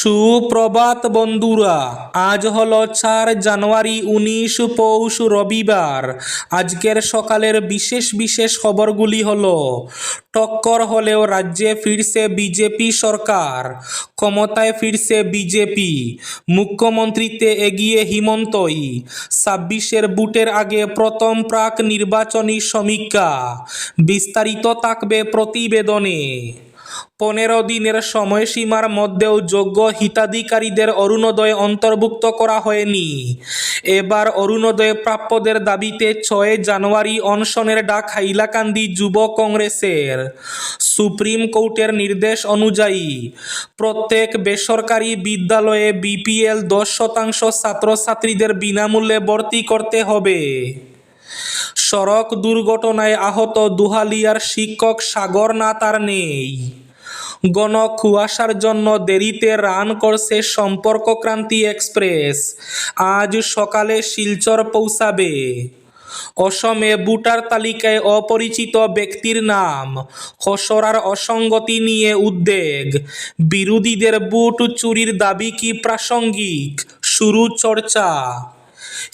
সুপ্রভাত বন্ধুরা, আজ হলো 4 জানুয়ারি 19 পৌষ রবিবার। আজকের সকালের বিশেষ বিশেষ খবরগুলি হলো: টক্কর হলেও রাজ্যে ফিরছে বিজেপি সরকার, ক্ষমতায় ফিরছে বিজেপি, মুখ্যমন্ত্রীতে এগিয়ে হিমন্তই, 26-এর বুটের আগে প্রথম প্রাক নির্বাচনী সমীক্ষা। বিস্তারিত থাকবে প্রতিবেদনে। 15 দিনের সময়সীমার মধ্যেও যোগ্য হিতাধিকারীদের অরুণোদয় অন্তর্ভুক্ত করা হয়নি। এবার অরুণোদয় প্রাপ্যদের দাবিতে 6 জানুয়ারি অনশনের ডাক হাইলাকান্দি যুব কংগ্রেসের। সুপ্রিম কোর্টের নির্দেশ অনুযায়ী প্রত্যেক বেসরকারি বিদ্যালয়ে বিপিএল 10% ছাত্রছাত্রীদের বিনামূল্যে ভর্তি করতে হবে। সড়ক দুর্ঘটনায় আহত দুহালিয়ার শিক্ষক সাগর নাথ আর নেই। ঘন কুয়াশার জন্য দেরিতে রান করছে সম্পর্কক্রান্তি এক্সপ্রেস, আজ সকালে শিলচর পৌঁছাবে। অসমে ভোটার তালিকায় অপরিচিত ব্যক্তির নাম, খসড়ার অসঙ্গতি নিয়ে উদ্বেগ, বিরোধীদের ভোট চুরির দাবি কি প্রাসঙ্গিক, শুরু চর্চা।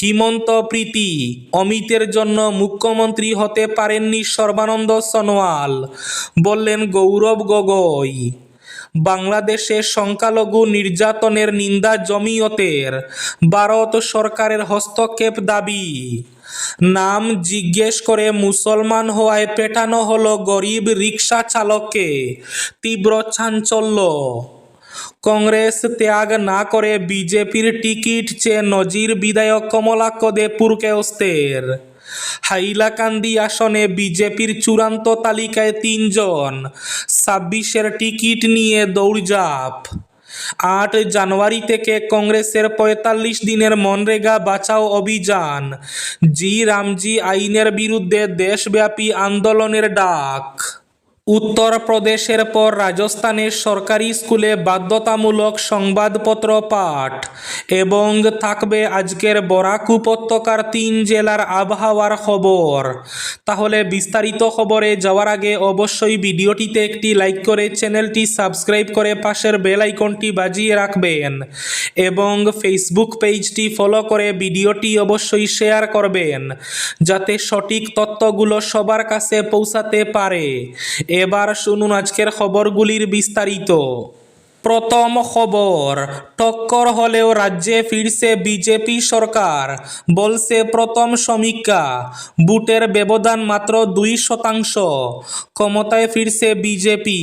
হিমন্ত প্রীতি, অমিতের জন্য মুখ্যমন্ত্রী হতে পারেননি সর্বানন্দ সোনোয়াল, বললেন গৌরব গগৈ। বাংলাদেশে সংখ্যালঘু নির্যাতনের নিন্দা জমিয়তের, ভারত সরকারের হস্তক্ষেপ দাবি। নাম জিজ্ঞেস করে মুসলমান হওয়ায় পেটানো হলো গরিব রিকশা চালককে, তীব্র চাঞ্চল্য। কংগ্রেস ত্যাগ না করে বিজেপির টিকিট চেয়ে নজির বিধায়ক কমলাক্ষ দে পুরকেয়স্থের। হাইলাকান্দি আসনে বিজেপির চূড়ান্ত তালিকায় 3 জন, 26-এর টিকিট নিয়ে দৌড়ঝাঁপ। 8 জানুয়ারি থেকে কংগ্রেসের 45 দিনের মনরেগা বাঁচাও অভিযান, জি রামজি আইনের বিরুদ্ধে দেশব্যাপী আন্দোলনের ডাক। উত্তরপ্রদেশের পর রাজস্থানে সরকারি স্কুলে বাধ্যতামূলক সংবাদপত্র পাঠ, এবং থাকবে আজকের বরাক উপত্যকার 3 জেলার আবহাওয়ার খবর। তাহলে বিস্তারিত খবরে যাওয়ার আগে অবশ্যই ভিডিওটিতে একটি লাইক করে চ্যানেলটি সাবস্ক্রাইব করে পাশের বেল আইকনটি বাজিয়ে রাখবেন, এবং ফেসবুক পেজটি ফলো করে ভিডিওটি অবশ্যই শেয়ার করবেন, যাতে সঠিক তথ্যগুলো সবার কাছে পৌঁছাতে পারে। এবার শুনুন আজকের খবরগুলির বিস্তারিত। প্রথম খবর, টক্কর হলেও রাজ্যে ফিরছে বিজেপি সরকার, বলছে প্রথম সমীক্ষা। ভোটের ব্যবধান মাত্র 2%, ক্ষমতায় ফিরছে বিজেপি,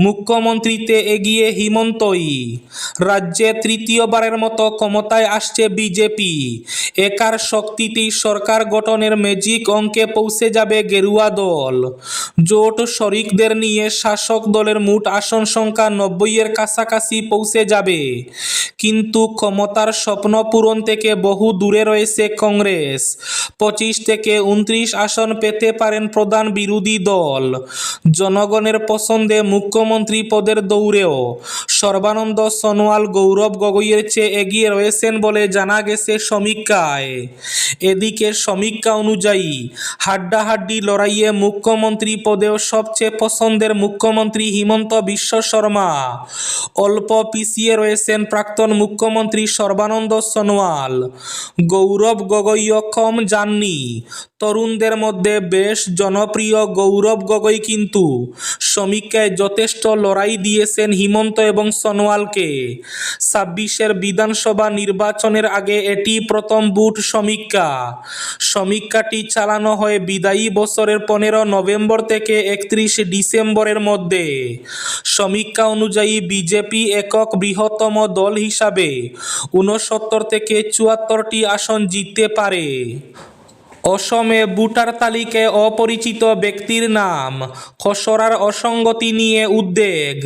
মুখ্যমন্ত্রীতে এগিয়ে হিমন্তই। রাজ্যে তৃতীয়বারের মতো ক্ষমতায় আসছে বিজেপি, একার শক্তিতেই সরকার গঠনের ম্যাজিক অঙ্কে পৌঁছে যাবে গেরুয়া দল। জোট শরিকদের নিয়ে শাসক দলের মোট আসন সংখ্যা 90-এর কাছাকাছি পৌঁছে যাবে, কিন্তু ক্ষমতার স্বপ্ন পূরণ থেকে বহু দূরে রয়েছে কংগ্রেস। 25 থেকে 29 আসন পেতে পারেন প্রধান বিরোধী দল। জনগণের পছন্দে মুখ্যমন্ত্রী পদের দৌড়েও সর্বানন্দ সোনোয়াল গৌরব গগৈয়ের চেয়ে এগিয়ে রয়েছেন বলে জানা গেছে সমীক্ষায়। এদিকে সমীক্ষা অনুযায়ী হাড্ডাহাড্ডি লড়াইয়ে মুখ্যমন্ত্রী পদেও সবচেয়ে পছন্দের মুখ্যমন্ত্রী হিমন্ত বিশ্ব শর্মা। অল্প পিছিয়ে রয়েছেন প্রাক্তন মুখ্যমন্ত্রী সর্বানন্দ সোনোয়াল। গৌরব গগৈও কম যাননি। তরুণদের মধ্যে বেশ জনপ্রিয় গৌরব গগৈ কিন্তু সমীক্ষায় যথেষ্ট লড়াই দিয়েছেন হিমন্ত এবং সোনোয়ালকে। 26-এর বিধানসভা নির্বাচনের আগে এটি প্রথম ভোট সমীক্ষা। সমীক্ষাটি চালানো হয় বিদায়ী বছরের 15 নভেম্বর থেকে 31 ডিসেম্বরের মধ্যে। সমীক্ষা অনুযায়ী বিজেপি একক বৃহত্তম দল হিসাবে 69 থেকে 74টি আসন জিততে পারে। অসমে ভোটার তালিকায় অপরিচিত ব্যক্তির নাম, খসড়ার অসঙ্গতি নিয়ে উদ্বেগ,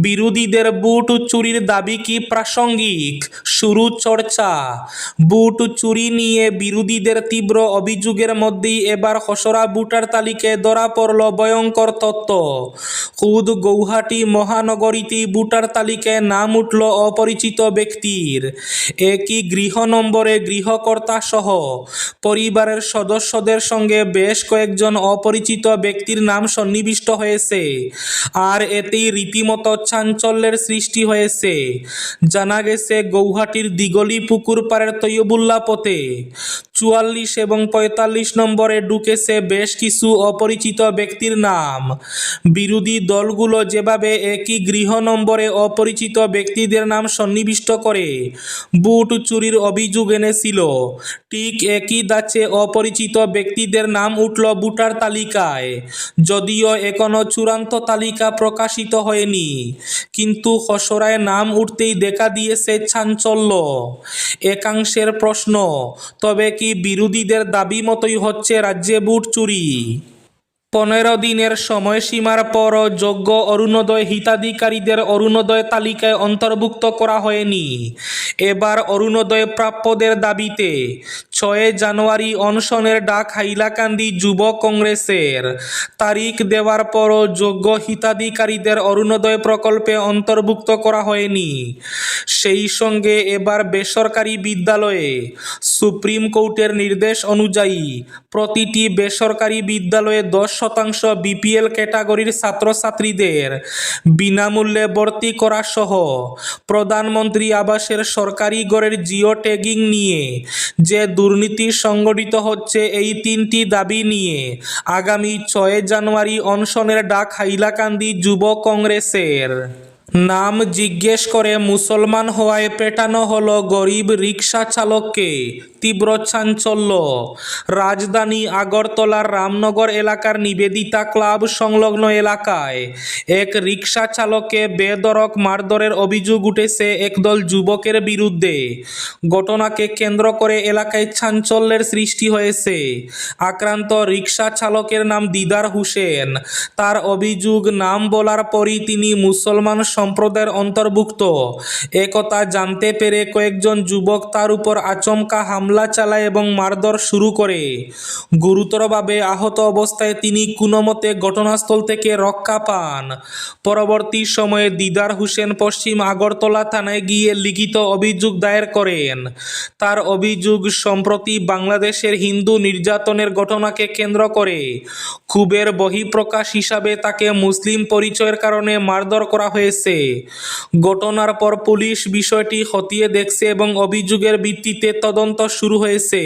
বিরোধীদের ভোট চুরির দাবি কি প্রাসঙ্গিক, শুরু চর্চা। ভোট চুরি নিয়ে বিরোধীদের তীব্র অভিযোগের মধ্যেই এবার খসড়া ভোটার তালিকায় ধরা পড়ল ভয়ঙ্কর তথ্য। খুদ গৌহাটি মহানগরীতেই ভোটার তালিকায় নাম উঠল অপরিচিত ব্যক্তির। একই গৃহ নম্বরে গৃহকর্তা সহ পরিবারের সদস্যদের সঙ্গে বেশ কয়েকজন অপরিচিত ব্যক্তির নাম সন্নিবিষ্ট হয়েছে, আর এতেই রীতিমতো চাঞ্চল্যের সৃষ্টি হয়েছে। জানা গেছে গৌহাটির দিগলি পুকুর পাড়ের তৈয়বুল্লাহ পথে 44 এবং 45 নম্বরে ঢুকেছে বেশ কিছু অপরিচিত ব্যক্তির নাম। বিরোধী দলগুলো যেভাবে একই গৃহ নম্বরে অপরিচিত ব্যক্তিদের নাম সন্নিবিষ্ট করে বুট চুরির অভিযোগ এনেছিল, ঠিক একই ধাঁচে অপরিচিত ব্যক্তিদের নাম উঠল ভোটার তালিকায়। যদিও এখনো চূড়ান্ত তালিকা প্রকাশিত হয়নি, কিন্তু খসড়ায় নাম উঠতেই দেখা দিয়েছে চাঞ্চল্য। একাংশের প্রশ্ন, তবে কি বিরোধীদের দাবি মতোই হচ্ছে রাজ্যে ভোট চুরি? 15 দিনের সময়সীমার পরও যোগ্য অরুণোদয় হিতাধিকারীদের অরুণোদয় তালিকায় অন্তর্ভুক্ত করা হয়নি। এবার অরুণোদয় প্রাপ্যদের দাবিতে 6 জানুয়ারি অনশনের ডাক হাইলাকান্দি যুব কংগ্রেসের। তারিখ দেওয়ার পরও যোগ্য হিতাধিকারীদের অরুণোদয় প্রকল্পে অন্তর্ভুক্ত করা হয়নি। সেই সঙ্গে এবার বেসরকারি বিদ্যালয়ে সুপ্রিম কোর্টের নির্দেশ অনুযায়ী প্রতিটি বেসরকারি বিদ্যালয়ে 10% বিপিএল ক্যাটাগরির ছাত্রছাত্রীদের বিনামূল্যে ভর্তি করা সহ প্রধানমন্ত্রী আবাসের সরকারি ঘরের জিও ট্যাগিং নিয়ে যে দুর্নীতি সংগঠিত হচ্ছে, এই 3টি দাবি নিয়ে আগামী 6 জানুয়ারি অনশনের ডাক হাইলাকান্দি যুব কংগ্রেসের। নাম জিজ্ঞেস করে মুসলমান হওয়ায় পেটানো হলো গরিব রিকশা চালককে, তীব্র চাঞ্চল্য। রাজধানী আগরতলার রামনগর এলাকার নিবেদিতা ক্লাব সংলগ্ন এলাকায় এক রিকশা চালককে বেধড়ক মারধরের অভিযোগ উঠেছে একদল যুবকের বিরুদ্ধে। ঘটনাকে কেন্দ্র করে এলাকায় চাঞ্চল্যের সৃষ্টি হয়েছে। আক্রান্ত রিকশা চালকের নাম দিদার হোসেন। তার অভিযোগ, নাম বলার পরই তিনি মুসলমান সম্প্রদায়ের অন্তর্ভুক্ত। একথা জানতে পেরে কয়েকজন যুবক তার উপর আচমকা হামলা চালায় এবং মারধর শুরু করে। গুরুতরভাবে আহত অবস্থায় তিনি কোনোমতে ঘটনাস্থল থেকে রক্ষা পান। পরবর্তী সময়ে দিদার হোসেন পশ্চিম আগরতলা থানায় গিয়ে লিখিত অভিযোগ দায়ের করেন। তার অভিযোগ, সম্প্রতি বাংলাদেশের হিন্দু নির্যাতনের ঘটনাকে কেন্দ্র করে ক্ষোভের বহিঃপ্রকাশ হিসাবে তাকে মুসলিম পরিচয়ের কারণে মারধর করা হয়েছে। ঘটনার পর পুলিশ বিষয়টি খতিয়ে দেখছে এবং অভিযোগের ভিত্তিতে তদন্ত শুরু হয়েছে।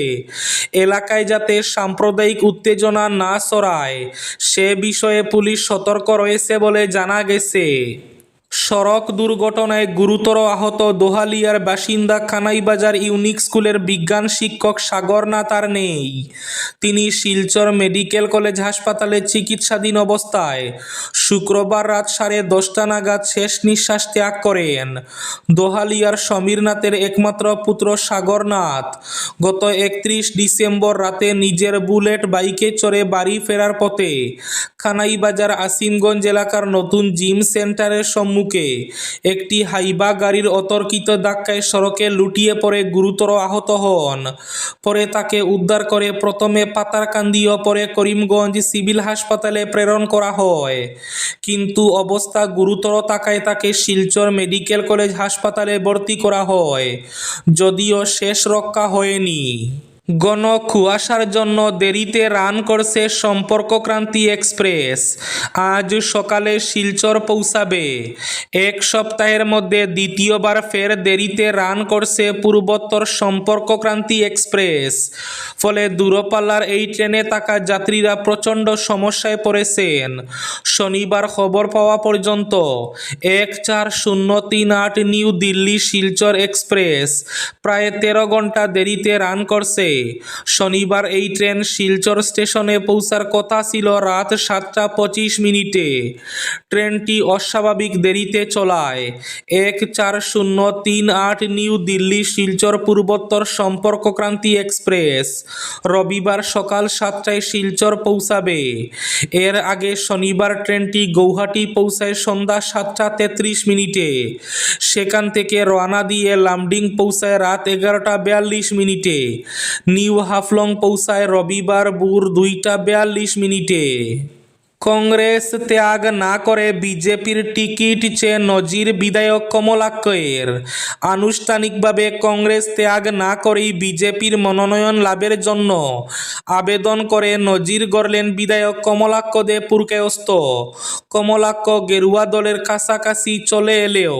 এলাকায় যাতে সাম্প্রদায়িক উত্তেজনা না ছড়ায় সে বিষয়ে পুলিশ সতর্ক রয়েছে বলে জানা গেছে। সড়ক দুর্ঘটনায় গুরুতর আহত দোহালিয়ার বাসিন্দা কানাইবাজার ইউনিক স্কুলের বিজ্ঞান শিক্ষক সাগর নাথ আর নেই। তিনি শিলচর মেডিকেল কলেজ হাসপাতালে চিকিৎসাধীন অবস্থায় শুক্রবার রাত 10:30 নাগাদ শেষ নিঃশ্বাস ত্যাগ করেন। দোহালিয়ার সমীর নাথের একমাত্র পুত্র সাগর নাথ গত 31 ডিসেম্বর রাতে নিজের বুলেট বাইকে চড়ে বাড়ি ফেরার পথে কানাইবাজার আসিমগঞ্জ এলাকার নতুন জিম সেন্টারের সম্মুখে একটি হাইবা গাড়ির অতর্কিত ধাক্কায় সড়কে লুটিয়ে পড়ে গুরুতর আহত হন। পরে তাকে উদ্ধার করে প্রথমে পাতারকান্দি ও পরে করিমগঞ্জ সিভিল হাসপাতালে প্রেরণ করা হয়, কিন্তু অবস্থা গুরুতর থাকায় তাকে শিলচর মেডিকেল কলেজ হাসপাতালে ভর্তি করা হয়, যদিও শেষ রক্ষা হয়নি। ঘন কুয়াশার জন্য দেরিতে রান করছে সম্পর্কক্রান্তি এক্সপ্রেস। আজ সকালে শিলচর পৌঁছাবে। এক সপ্তাহের মধ্যে দ্বিতীয়বার ফের দেরিতে রান করছে পূর্বোত্তর সম্পর্কক্রান্তি এক্সপ্রেস। ফলে দূরপাল্লার এই ট্রেনে থাকা যাত্রীরা প্রচণ্ড সমস্যায় পড়েছেন। শনিবার খবর পাওয়া পর্যন্ত 14038 নিউ দিল্লি শিলচর এক্সপ্রেস প্রায় 13 ঘন্টা দেরিতে রান করছে। শনিবার এই ট্রেন শিলচর স্টেশনে পৌঁছার কথা ছিল রাত 7:25। ট্রেনটি অস্বাভাবিক দেরিতে চলায় 14038 নিউ দিল্লি শিলচর পূর্বোত্তর সম্পর্কক্রান্তি এক্সপ্রেস রবিবার সকাল 7টায় শিলচর পৌঁছাবে। এর আগে শনিবার ট্রেনটি গৌহাটি পৌঁছায় সন্ধ্যা 7:33। সেখান থেকে রওনা দিয়ে লামডিং পৌঁছায় রাত 11:42। নিউ হাফলং পৌঁছায় রবিবার ভোর 2:42। কংগ্রেস ত্যাগ না করে বিজেপির টিকিট চেয়ে নজির বিধায়ক কমলাক্ষের। আনুষ্ঠানিকভাবে কংগ্রেস ত্যাগ না করেই বিজেপির মনোনয়ন লাভের জন্য আবেদন করে নজির গড়লেন বিধায়ক কমলাক্ষ দে পুরকায়স্থ। কমলাক্ষ গেরুয়া দলের কাছাকাছি চলে এলেও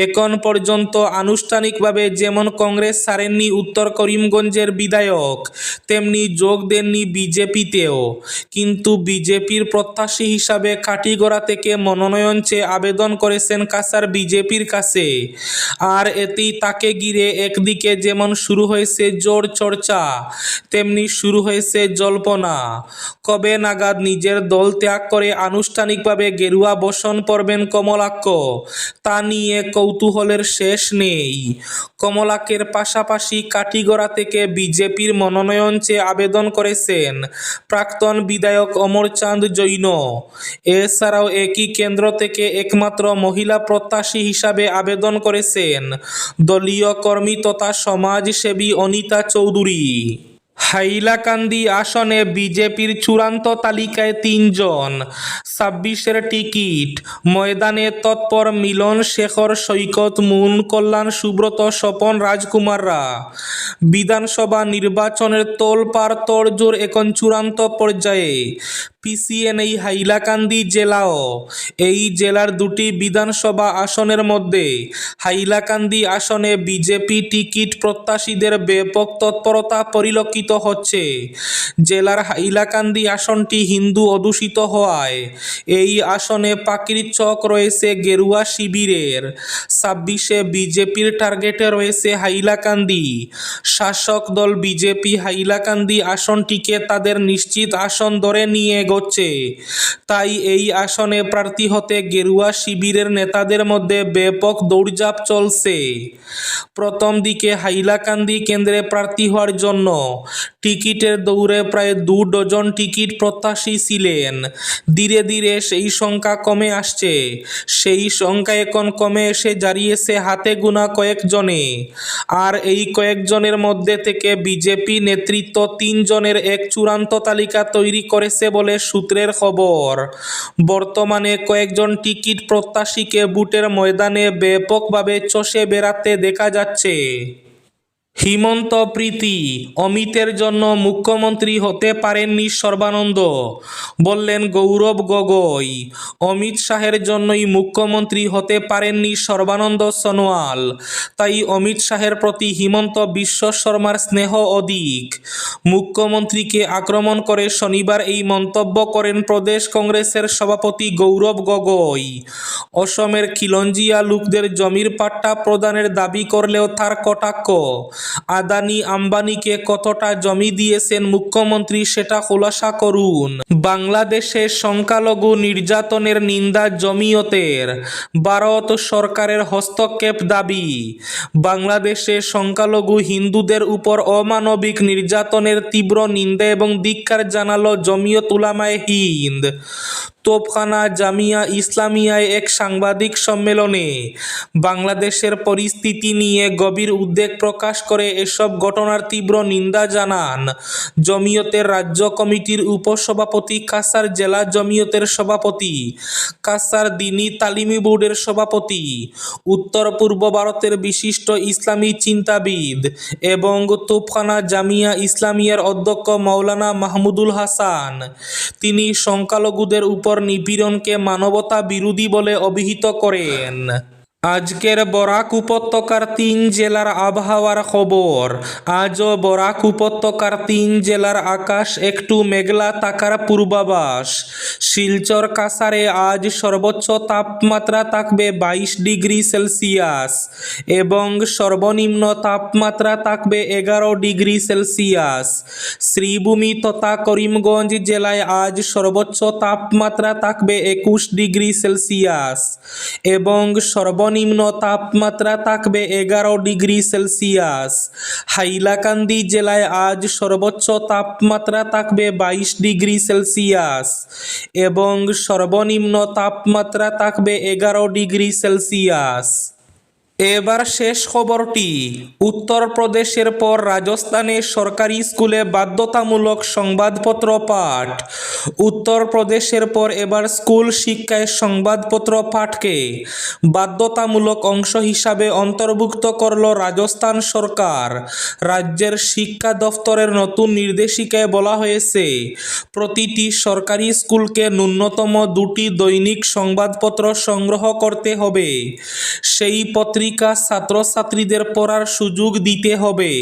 এখন পর্যন্ত আনুষ্ঠানিকভাবে যেমন কংগ্রেস ছাড়েননি উত্তর করিমগঞ্জের বিধায়ক, তেমনি যোগ দেননি বিজেপিতেও। কিন্তু বিজেপির প্রত্যাশী হিসাবে কাটিগড়া থেকে মনোনয়ন চেয়ে আবেদন করেছেন কাছাড় বিজেপির কাছে। আর এতেই তাকে ঘিরে একদিকে যেমন শুরু হয়েছে জোর চর্চা, তেমনি শুরু হয়েছে জল্পনা। কবে নাগাদ নিজের দল ত্যাগ করে আনুষ্ঠানিকভাবে গেরুয়া বসন পড়বেন কমলাক্ষ, তা নিয়ে কৌতূহলের শেষ নেই। কমলাক্ষের পাশাপাশি কাটিগড়া থেকে বিজেপির মনোনয়ন চেয়ে আবেদন করেছেন প্রাক্তন বিধায়ক অমরচাঁদ জৈন। এছাড়াও একই কেন্দ্র থেকে একমাত্র মহিলা প্রত্যাশী হিসাবে আবেদন করেছেন দলীয় কর্মী তথা সমাজসেবী অনিতা চৌধুরী। হাইলাকান্দি আসনে বিজেপির চূড়ান্ত তালিকায় ৩ জন, ২৬-এর টিকিট। ময়দানে তৎপর মিলন শেখর, সৈকত, মুন, কল্যাণ, সুব্রত, স্বপন রাজকুমাররা। বিধানসভা নির্বাচনের তোলপাড় তোড়জোড় এখন চূড়ান্ত পর্যায়ে। পিছিয়ে নেই হাইলাকান্দি জেলাও। এই জেলার 2টি বিধানসভা আসনের মধ্যে হাইলাকান্দি আসনে বিজেপি টিকিট প্রত্যাশীদের ব্যাপক তৎপরতা পরিলক্ষিত হচ্ছে। জেলার হাইলাকান্দি আসনটি হিন্দু অধ্যুষিত হওয়ায় এই আসনে পাখির চোখ রয়েছে গেরুয়া শিবিরের। 26-এ বিজেপির টার্গেটে রয়েছে হাইলাকান্দি। শাসক দল বিজেপি হাইলাকান্দি আসনটিকে তাদের নিশ্চিত আসন ধরে নিয়ে এগোচ্ছে। তাই এই আসনে প্রার্থী হতে গেরুয়া শিবিরের নেতাদের মধ্যে ব্যাপক দৌড়ঝাঁপ চলছে। প্রথম দিকে হাইলাকান্দি কেন্দ্রে প্রার্থী হওয়ার জন্য টিকিটের দৌড়ে প্রায় 2 ডজন টিকিট প্রত্যাশী ছিলেন। ধীরে ধীরে সেই সংখ্যা কমে আসছে। সেই সংখ্যা এখন কমে এসে দাঁড়িয়েছে হাতে গোনা কয়েকজনে। আর এই কয়েকজনের মধ্যে থেকে বিজেপি নেতৃত্ব 3 জনের এক চূড়ান্ত তালিকা তৈরি করেছে বলে সূত্রের খবর। বর্তমানে কয়েকজন টিকিট প্রত্যাশীকে ভোটের ময়দানে ব্যাপকভাবে চষে বেড়াতে দেখা যাচ্ছে। হিমন্ত প্রীতি, অমিতের জন্য মুখ্যমন্ত্রী হতে পারেননি সর্বানন্দ, বললেন গৌরব গগৈ। অমিত শাহের জন্যই মুখ্যমন্ত্রী হতে পারেননি সর্বানন্দ সোনোয়াল, তাই অমিত শাহের প্রতি হিমন্ত বিশ্ব শর্মার স্নেহ অধিক। মুখ্যমন্ত্রীকে আক্রমণ করে শনিবার এই মন্তব্য করেন প্রদেশ কংগ্রেসের সভাপতি গৌরব গগৈ। অসমের খিলঞ্জিয়া লোকদের জমির পাট্টা প্রদানের দাবি করলেও তার কটাক্ষ। আদানি আম্বানিকে কতটা জমি দিয়েছেন মুখ্যমন্ত্রী সেটা খোলাসা করুন। বাংলাদেশে সংখ্যালঘু নির্যাতনের নিন্দা জমিয়তের। ভারত সরকারের হস্তক্ষেপ দাবি। বাংলাদেশে সংখ্যালঘু হিন্দুদের উপর অমানবিক নির্যাতনের তীব্র নিন্দা এবং ধিক্কার জানালো জমিয়ত উলামায়ে হিন্দ। তোপখানা জামিয়া ইসলামিয়ায় এক সাংবাদিক সম্মেলনে বাংলাদেশের পরিস্থিতি নিয়ে গভীর উদ্বেগ প্রকাশ করে এসব ঘটনার তীব্র নিন্দা জানান জমিয়তের রাজ্য কমিটির উপসভাপতি, কাছাড় জেলা জমিয়তের সভাপতি, কাছাড় দ্বীনি তালিমি বোর্ডের সভাপতি, উত্তর পূর্ব ভারতের বিশিষ্ট ইসলামী চিন্তাবিদ এবং তোপখানা জামিয়া ইসলামিয়ার অধ্যক্ষ মাওলানা মাহমুদুল হাসান। তিনি সংখ্যালঘুদের উপর নিপীড়নকে মানবতা বিরোধী বলে অভিহিত করেন। আজকের বরাক উপত্যকার 3 জেলার আবহাওয়ার খবর। আজও বরাক উপত্যকার 3 জেলার আকাশ একটু মেঘলা থাকার পূর্বাভাস। শিলচর কাছাড়ে আজ সর্বোচ্চ তাপমাত্রা থাকবে 22 ডিগ্রি সেলসিয়াস এবং সর্বনিম্ন তাপমাত্রা থাকবে 11 ডিগ্রি সেলসিয়াস। শ্রীভূমি তথা করিমগঞ্জ জেলায় আজ সর্বোচ্চ তাপমাত্রা থাকবে 21 ডিগ্রি সেলসিয়াস এবং সর্বনিম্ন তাপমাত্রা থাকবে 11 ডিগ্রি সেলসিয়াস। হাইলাকান্দি জেলায় আজ সর্বোচ্চ তাপমাত্রা থাকবে 22 ডিগ্রি সেলসিয়াস এবং সর্বনিম্ন তাপমাত্রা থাকবে 11 ডিগ্রি সেলসিয়াস। এবার শেষ খবরটি। উত্তরপ্রদেশের পর রাজস্থানে সরকারি স্কুলে বাধ্যতামূলক সংবাদপত্র পাঠ। উত্তরপ্রদেশের পর এবার স্কুল শিক্ষায় সংবাদপত্র পাঠকে বাধ্যতামূলক অংশ হিসাবে অন্তর্ভুক্ত করল রাজস্থান সরকার। রাজ্যের শিক্ষা দফতরের নতুন নির্দেশিকায় বলা হয়েছে, প্রতিটি সরকারি স্কুলকে ন্যূনতম 2টি দৈনিক সংবাদপত্র সংগ্রহ করতে হবে। সেই পত্রিকা ছাত্রছাত্রীদের পড়ার সুযোগ দিতে হবে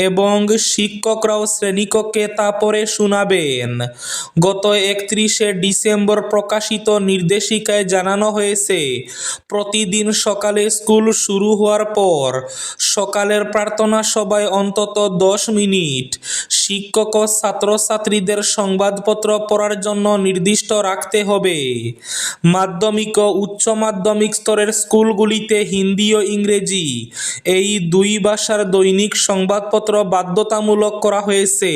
এবং শিক্ষকরাও শ্রেণীকক্ষে তা পড়ে শোনাবেন। গত 31শে ডিসেম্বর প্রকাশিত নির্দেশিকায় জানানো হয়েছে, প্রতিদিন সকালে স্কুল শুরু হওয়ার পর সকালের প্রার্থনা সভায় অন্তত 10 মিনিট শিক্ষক ও ছাত্রছাত্রীদের সংবাদপত্র পড়ার জন্য নির্দিষ্ট রাখতে হবে। মাধ্যমিক ও উচ্চ মাধ্যমিক স্তরের স্কুলগুলিতে হিন্দি ও ইংরেজি এই 2 ভাষার দৈনিক সংবাদপত্র বাধ্যতামূলক করা হয়েছে।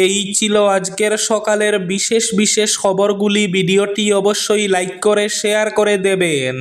এই ছিল আজকের সকালের বিশেষ বিশেষ খবরগুলি। ভিডিওটি অবশ্যই লাইক করে শেয়ার করে দেবেন।